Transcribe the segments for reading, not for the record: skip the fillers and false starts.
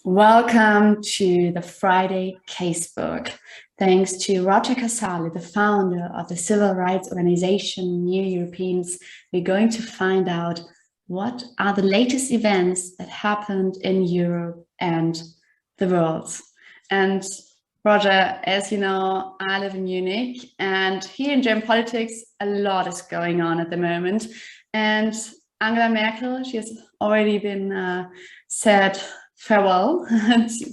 Welcome to the Friday Casebook. Thanks to Roger Casale, the founder of the civil rights organization New Europeans, we're going to find out what are the latest events that happened in Europe and the world. And Roger, as you know, I live in Munich, and here in German politics, a lot is going on at the moment. And Angela Merkel, she has already been said farewell.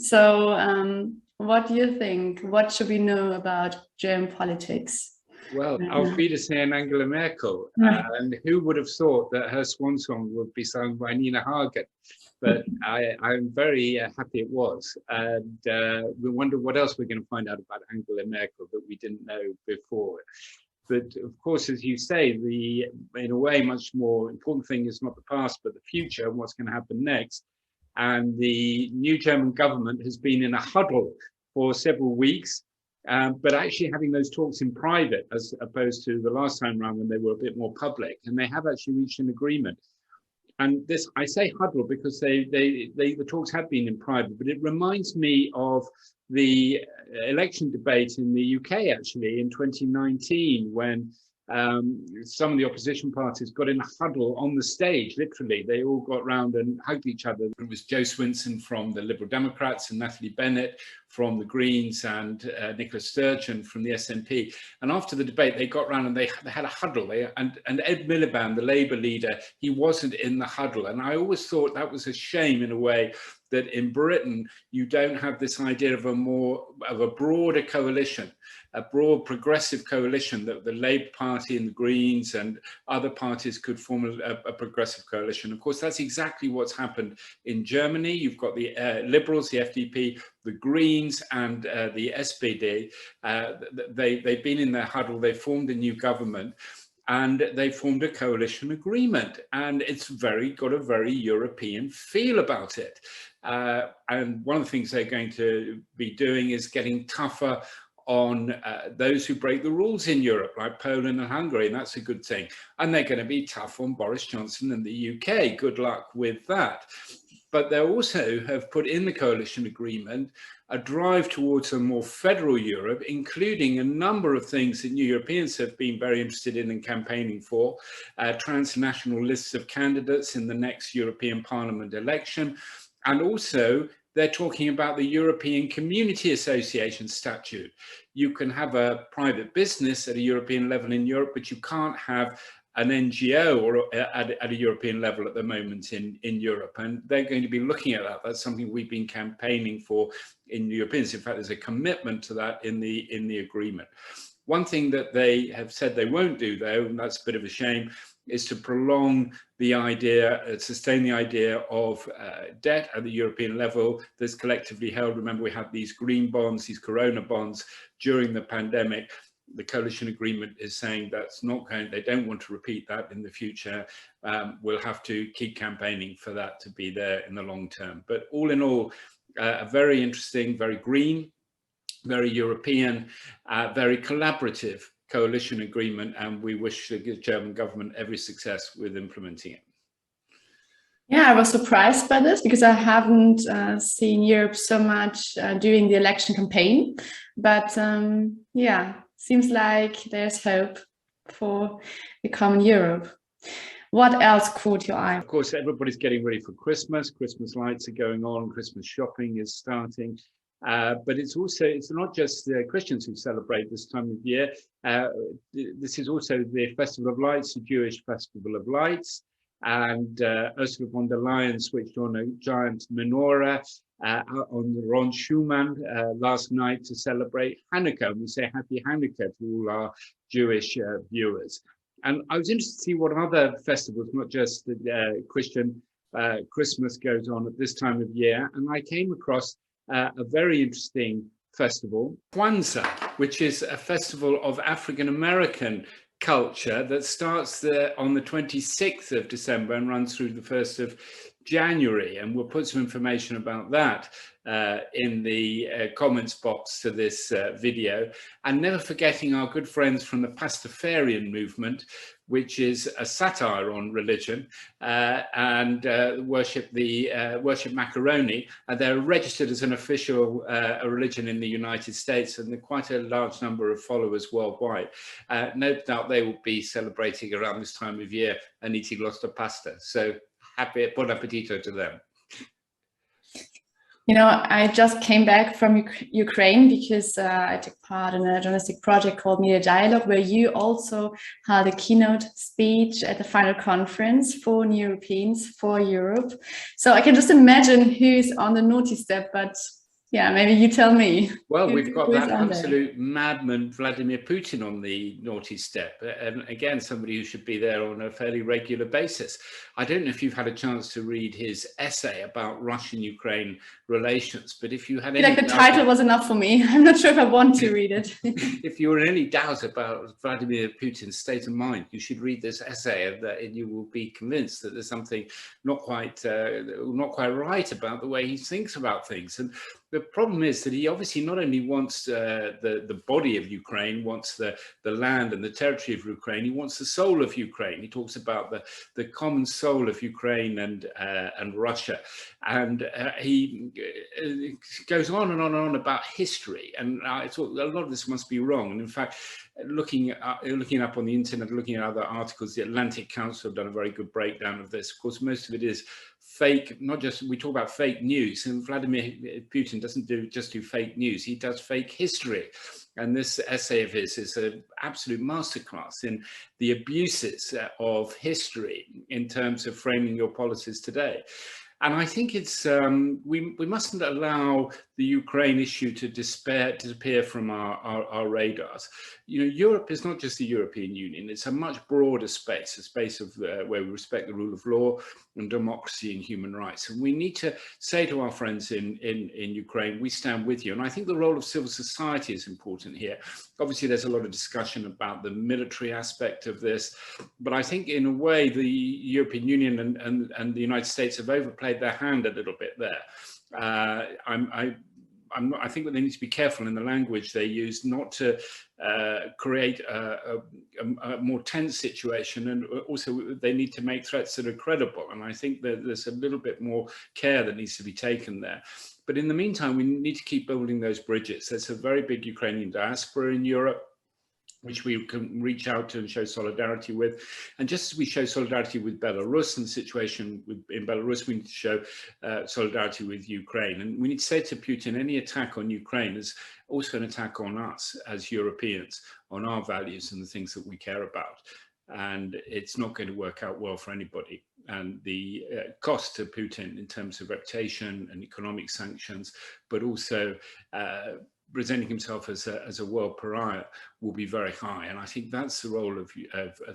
So what do you think? What should we know about German politics? Well, I'll be to say Angela Merkel, and who would have thought that her swan song would be sung by Nina Hagen? But I'm very happy it was. And we wonder what else we're going to find out about Angela Merkel that we didn't know before. But of course, as you say, in a way, much more important thing is not the past, but the future and what's going to happen next. And the new German government has been in a huddle for several weeks, but actually having those talks in private as opposed to the last time around when they were a bit more public. And they have actually reached an agreement. And this, I say huddle because the talks have been in private, but it reminds me of the election debate in the UK actually in 2019 when some of the opposition parties got in a huddle on the stage. Literally, they all got round and hugged each other. It was Jo Swinson from the Liberal Democrats and Natalie Bennett from the Greens and Nicola Sturgeon from the SNP. And after the debate, they got round and they had a huddle. And Ed Miliband, the Labour leader, he wasn't in the huddle. And I always thought that was a shame in a way, that in Britain, you don't have this idea of a broader coalition, a broad progressive coalition, that the Labour Party and the Greens and other parties could form a progressive coalition. Of course, that's exactly what's happened in Germany. You've got the Liberals, the FDP, the Greens and the SPD. They've been in their huddle, they formed a new government, and they formed a coalition agreement, and it's got a very European feel about it. And one of the things they're going to be doing is getting tougher on those who break the rules in Europe, like Poland and Hungary, and that's a good thing. And they're going to be tough on Boris Johnson and the UK. Good luck with that. But they also have put in the coalition agreement a drive towards a more federal Europe, including a number of things that New Europeans have been very interested in and campaigning for, transnational lists of candidates in the next European Parliament election. And also, they're talking about the European Community Association statute. You can have a private business at a European level in Europe, but you can't have an NGO or at a European level at the moment in Europe. And they're going to be looking at that. That's something we've been campaigning for in Europeans. In fact, there's a commitment to that in the agreement. One thing that they have said they won't do, though, and that's a bit of a shame, is to prolong the idea, sustain the idea of debt at the European level that's collectively held. Remember, we had these green bonds, these Corona bonds during the pandemic. The coalition agreement is saying that's not going, they don't want to repeat that in the future. We'll have to keep campaigning for that to be there in the long term. But all in all, a very interesting, very green, very European, very collaborative coalition agreement, and we wish the German government every success with implementing it. Yeah, I was surprised by this because I haven't seen Europe so much during the election campaign. But yeah, seems like there's hope for the common Europe. What else caught your eye? Of course, everybody's getting ready for Christmas. Christmas lights are going on. Christmas shopping is starting. But it's not just Christians who celebrate this time of year. This is also the Festival of Lights, the Jewish Festival of Lights. And Ursula von der Leyen switched on a giant menorah on the Ron Schumann last night to celebrate Hanukkah. And we say Happy Hanukkah to all our Jewish viewers. And I was interested to see what other festivals, not just the Christian Christmas, goes on at this time of year. And I came across a very interesting festival, Kwanzaa, which is a festival of African American culture that starts on the 26th of December and runs through the 1st of January, and we'll put some information about that in the comments box to this video. And never forgetting our good friends from the Pastafarian movement, which is a satire on religion and worship macaroni. And they're registered as an official religion in the United States, and quite a large number of followers worldwide. No doubt they will be celebrating around this time of year and eating lots of pasta. So happy buon appetito to them. You know, I just came back from Ukraine because I took part in a journalistic project called Media Dialogue, where you also had a keynote speech at the final conference for New Europeans for Europe. So I can just imagine who's on the naughty step, but yeah, maybe you tell me. Well, we've got that absolute madman Vladimir Putin on the naughty step, and again, somebody who should be there on a fairly regular basis. I don't know if you've had a chance to read his essay about Russian-Ukraine relations, but if you had any like the title was enough for me. I'm not sure if I want to read it. If you're in any doubt about Vladimir Putin's state of mind, you should read this essay, and you will be convinced that there's something not quite right about the way he thinks about things. And the problem is that he obviously not only wants the body of Ukraine, wants the land and the territory of Ukraine, he wants the soul of Ukraine. He talks about the common soul of Ukraine and Russia. And he goes on and on and on about history. And I thought a lot of this must be wrong. And in fact, looking up on the internet, looking at other articles, the Atlantic Council have done a very good breakdown of this. Of course, most of it is fake. Not just, we talk about fake news, and Vladimir Putin doesn't just do fake news, he does fake history. And this essay of his is an absolute masterclass in the abuses of history in terms of framing your policies today. And I think it's we mustn't allow the Ukraine issue to disappear from our radars. You know, Europe is not just the European Union; it's a much broader space, a space of where we respect the rule of law and democracy and human rights. And we need to say to our friends in Ukraine, we stand with you. And I think the role of civil society is important here. Obviously, there's a lot of discussion about the military aspect of this, but I think in a way the European Union and the United States have overplayed their hand a little bit there. I think that they need to be careful in the language they use, not to create a more tense situation, and also they need to make threats that are credible. And I think that there's a little bit more care that needs to be taken there. But in the meantime, we need to keep building those bridges. There's a very big Ukrainian diaspora in Europe, which we can reach out to and show solidarity with. And just as we show solidarity with Belarus and the situation in Belarus, we need to show solidarity with Ukraine. And we need to say to Putin, any attack on Ukraine is also an attack on us as Europeans, on our values and the things that we care about. And it's not going to work out well for anybody. And the cost to Putin in terms of reputation and economic sanctions, but also presenting himself as a world pariah, will be very high. And I think that's the role of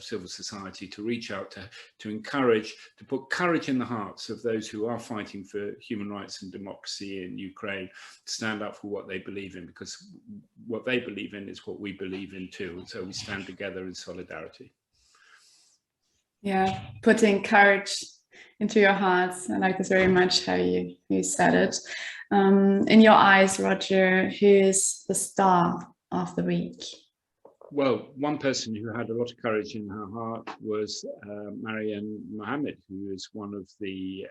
civil society, to reach out, to encourage, to put courage in the hearts of those who are fighting for human rights and democracy in Ukraine, to stand up for what they believe in, because what they believe in is what we believe in too. And so we stand together in solidarity. Yeah, putting courage into your hearts. I like this very much, how you said it. In your eyes, Roger, who is the star of the week? Well, one person who had a lot of courage in her heart was Maryan, who is one of the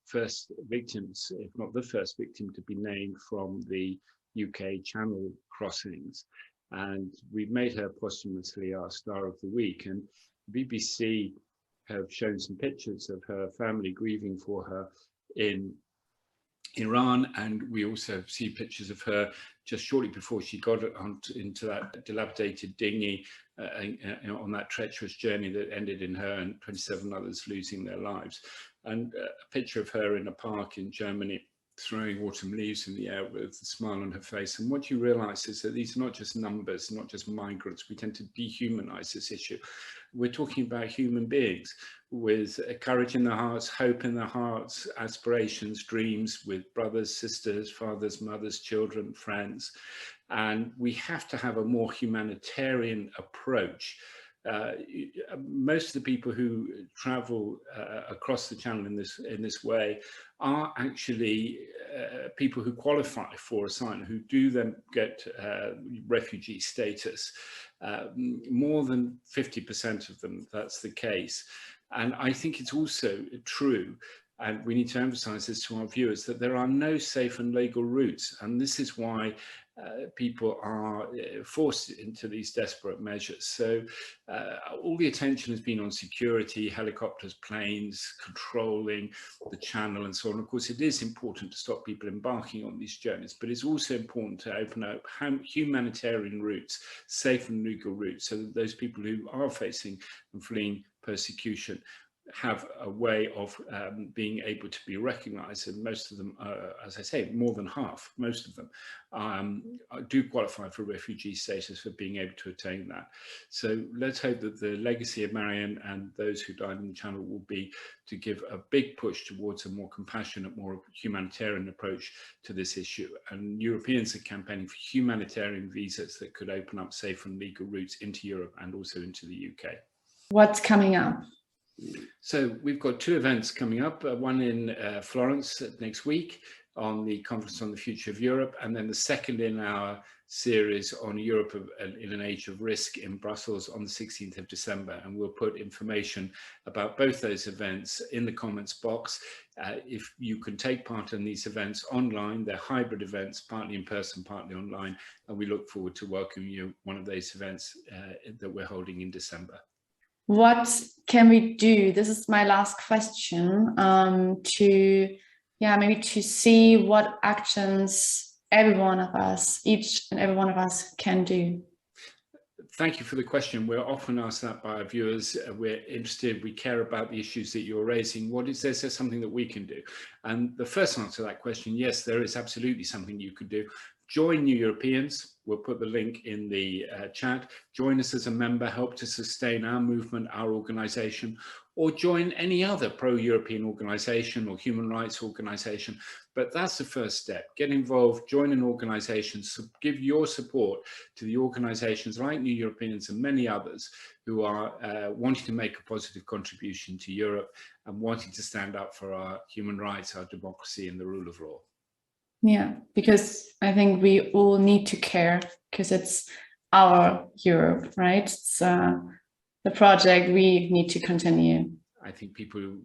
first victims, if not the first victim, to be named from the UK Channel crossings. And we've made her posthumously our star of the week. And BBC have shown some pictures of her family grieving for her in Iran, and we also see pictures of her just shortly before she got into that dilapidated dinghy on that treacherous journey that ended in her and 27 others losing their lives. And a picture of her in a park in Germany throwing autumn leaves in the air with a smile on her face. And what you realize is that these are not just numbers, not just migrants. We tend to dehumanize this issue. We're talking about human beings with courage in their hearts, hope in their hearts, aspirations, dreams, with brothers, sisters, fathers, mothers, children, friends. And we have to have a more humanitarian approach most of the people who travel across the channel in this way are actually people who qualify for asylum, who do then get refugee status. More than 50% of them, that's the case. And I think it's also true, and we need to emphasize this to our viewers, that there are no safe and legal routes. And this is why people are forced into these desperate measures. So all the attention has been on security, helicopters, planes, controlling the channel and so on. Of course, it is important to stop people embarking on these journeys, but it's also important to open up humanitarian routes, safe and legal routes, so that those people who are facing and fleeing persecution have a way of being able to be recognized. And most of them, as I say, more than half, most of them do qualify for refugee status, for being able to attain that. So let's hope that the legacy of Maryan and those who died in the channel will be to give a big push towards a more compassionate, more humanitarian approach to this issue. And Europeans are campaigning for humanitarian visas that could open up safe and legal routes into Europe and also into the UK. What's coming up? So we've got two events coming up, one in Florence next week on the Conference on the Future of Europe, and then the second in our series on Europe in an Age of Risk in Brussels on the 16th of December. And we'll put information about both those events in the comments box. If you can take part in these events online, they're hybrid events, partly in person, partly online, and we look forward to welcoming you one of those events that we're holding in December. What can we do? This is my last question, maybe to see what actions every one of us, each and every one of us can do. Thank you for the question. We're often asked that by our viewers. We're interested, we care about the issues that you're raising. What is there something that we can do? And the first answer to that question, yes, there is absolutely something you could do. Join New Europeans. We'll put the link in the chat. Join us as a member, help to sustain our movement, our organization, or join any other pro-European organization or human rights organization. But that's the first step. Get involved, join an organization, give your support to the organizations like New Europeans and many others who are wanting to make a positive contribution to Europe and wanting to stand up for our human rights, our democracy, and the rule of law. Yeah, because I think we all need to care, because it's our Europe, right? It's the project we need to continue. I think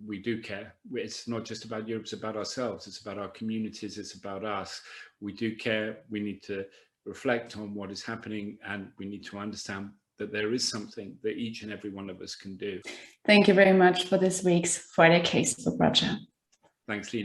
we do care. It's not just about Europe, it's about ourselves. It's about our communities. It's about us. We do care. We need to reflect on what is happening, and we need to understand that there is something that each and every one of us can do. Thank you very much for this week's Friday Casebook, Roger. Thanks, Lena.